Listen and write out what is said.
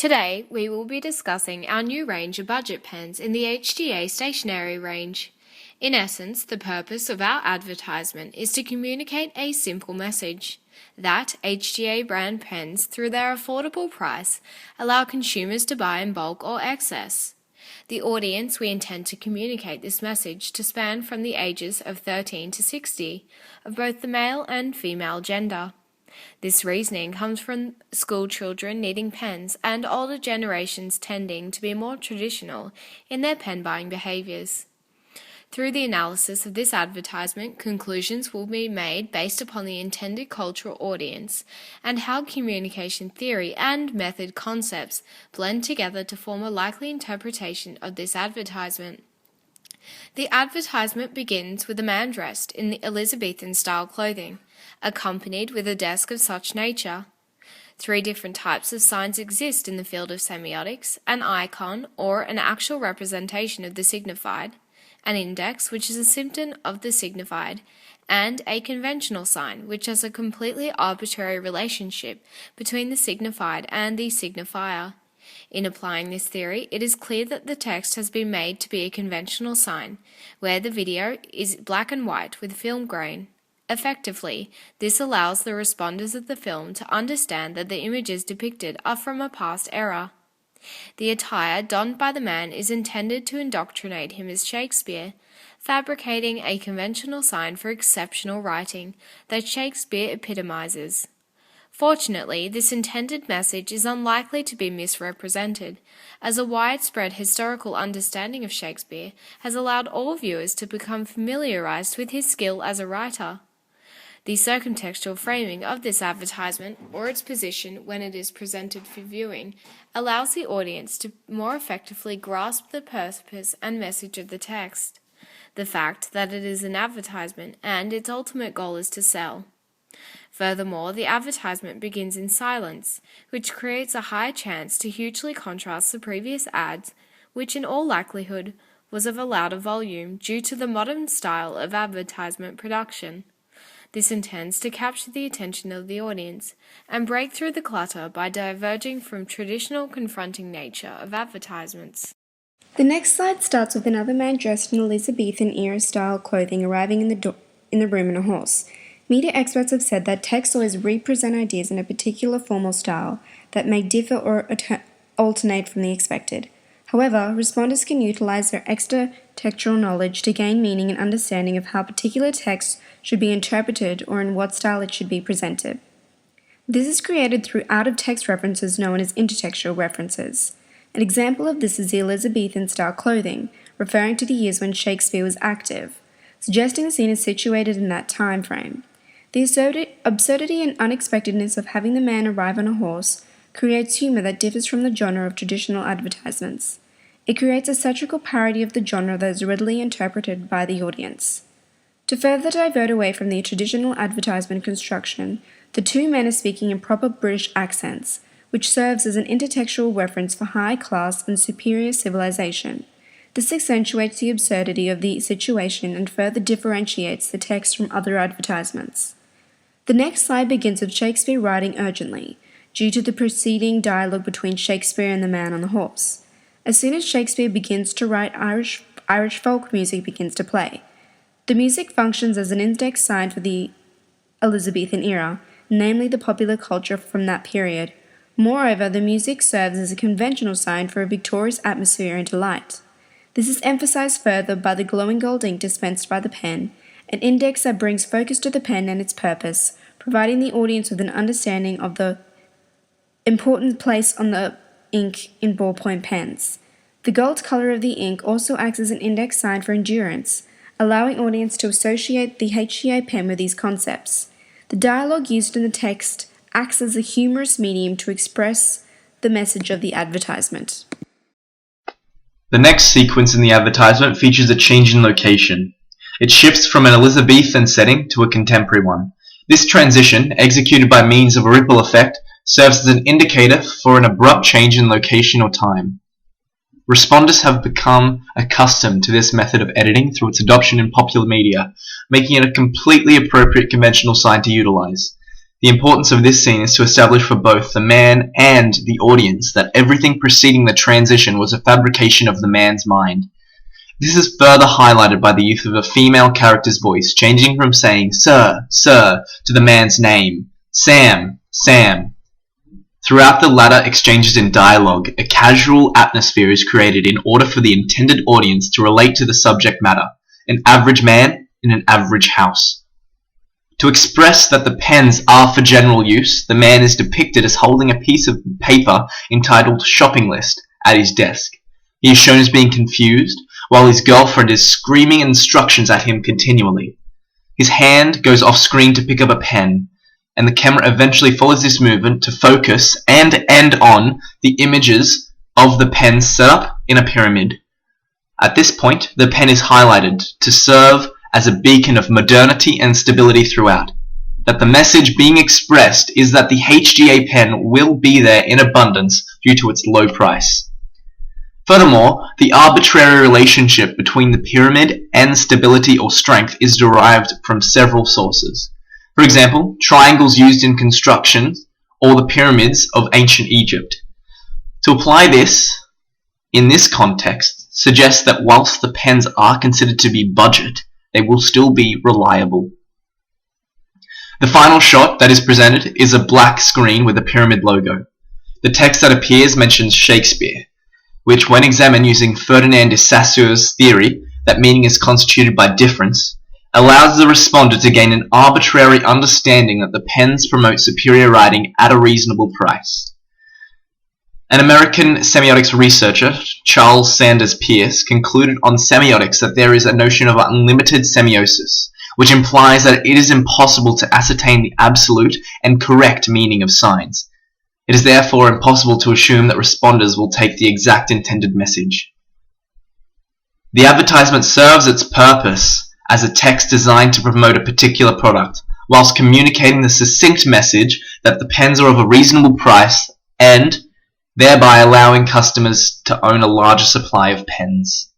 Today, we will be discussing our new range of budget pens in the HDA stationery range. In essence, the purpose of our advertisement is to communicate a simple message that HDA brand pens, through their affordable price, allow consumers to buy in bulk or excess. The audience we intend to communicate this message to span from the ages of 13 to 60, of both the male and female gender. This reasoning comes from school children needing pens and older generations tending to be more traditional in their pen buying behaviours. Through the analysis of this advertisement, conclusions will be made based upon the intended cultural audience and how communication theory and method concepts blend together to form a likely interpretation of this advertisement. The advertisement begins with a man dressed in the Elizabethan-style clothing, accompanied with a desk of such nature. 3 different types of signs exist in the field of semiotics: an icon, or an actual representation of the signified, an index, which is a symptom of the signified, and a conventional sign, which has a completely arbitrary relationship between the signified and the signifier. In applying this theory, it is clear that the text has been made to be a conventional sign, where the video is black and white with film grain. Effectively, this allows the responders of the film to understand that the images depicted are from a past era. The attire donned by the man is intended to indoctrinate him as Shakespeare, fabricating a conventional sign for exceptional writing that Shakespeare epitomizes. Fortunately, this intended message is unlikely to be misrepresented, as a widespread historical understanding of Shakespeare has allowed all viewers to become familiarized with his skill as a writer. The circumtextual framing of this advertisement, or its position when it is presented for viewing, allows the audience to more effectively grasp the purpose and message of the text. The fact that it is an advertisement and its ultimate goal is to sell. Furthermore, the advertisement begins in silence, which creates a high chance to hugely contrast the previous ads, which in all likelihood was of a louder volume due to the modern style of advertisement production. This intends to capture the attention of the audience and break through the clutter by diverging from traditional confronting nature of advertisements. The next slide starts with another man dressed in Elizabethan-era style clothing arriving in the room in a horse. Media experts have said that text always represent ideas in a particular formal style that may differ or alternate from the expected. However, responders can utilize their extra textual knowledge to gain meaning and understanding of how particular text should be interpreted or in what style it should be presented. This is created through out-of-text references known as intertextual references. An example of this is the Elizabethan-style clothing, referring to the years when Shakespeare was active, suggesting the scene is situated in that time frame. The absurdity and unexpectedness of having the man arrive on a horse creates humor that differs from the genre of traditional advertisements. It creates a satirical parody of the genre that is readily interpreted by the audience. To further divert away from the traditional advertisement construction, the 2 men are speaking in proper British accents, which serves as an intertextual reference for high class and superior civilization. This accentuates the absurdity of the situation and further differentiates the text from other advertisements. The next slide begins with Shakespeare writing urgently, due to the preceding dialogue between Shakespeare and the man on the horse. As soon as Shakespeare begins to write, Irish folk music begins to play. The music functions as an index sign for the Elizabethan era, namely the popular culture from that period. Moreover, the music serves as a conventional sign for a victorious atmosphere and delight. This is emphasized further by the glowing gold ink dispensed by the pen, an index that brings focus to the pen and its purpose, providing the audience with an understanding of the important place on the ink in ballpoint pens. The gold color of the ink also acts as an index sign for endurance, allowing audience to associate the HDA pen with these concepts. The dialogue used in the text acts as a humorous medium to express the message of the advertisement. The next sequence in the advertisement features a change in location. It shifts from an Elizabethan setting to a contemporary one. This transition, executed by means of a ripple effect, serves as an indicator for an abrupt change in location or time. Responders have become accustomed to this method of editing through its adoption in popular media, making it a completely appropriate conventional sign to utilize. The importance of this scene is to establish for both the man and the audience that everything preceding the transition was a fabrication of the man's mind. This is further highlighted by the use of a female character's voice changing from saying "Sir, Sir" to the man's name, Sam, Sam. Throughout the latter exchanges in dialogue, a casual atmosphere is created in order for the intended audience to relate to the subject matter, an average man in an average house. To express that the pens are for general use, the man is depicted as holding a piece of paper entitled "Shopping List" at his desk. He is shown as being confused, while his girlfriend is screaming instructions at him continually. His hand goes off screen to pick up a pen, and the camera eventually follows this movement to focus and end on the images of the pens set up in a pyramid. At this point, the pen is highlighted to serve as a beacon of modernity and stability throughout, that the message being expressed is that the HGA pen will be there in abundance due to its low price. Furthermore, the arbitrary relationship between the pyramid and stability or strength is derived from several sources. For example, triangles used in construction or the pyramids of ancient Egypt. To apply this in this context suggests that whilst the pens are considered to be budget, they will still be reliable. The final shot that is presented is a black screen with a pyramid logo. The text that appears mentions Shakespeare, which when examined using Ferdinand de Saussure's theory that meaning is constituted by difference, allows the responder to gain an arbitrary understanding that the pens promote superior writing at a reasonable price. An American semiotics researcher, Charles Sanders Peirce, concluded on semiotics that there is a notion of unlimited semiosis, which implies that it is impossible to ascertain the absolute and correct meaning of signs. It is therefore impossible to assume that responders will take the exact intended message. The advertisement serves its purpose as a text designed to promote a particular product, whilst communicating the succinct message that the pens are of a reasonable price and thereby allowing customers to own a larger supply of pens.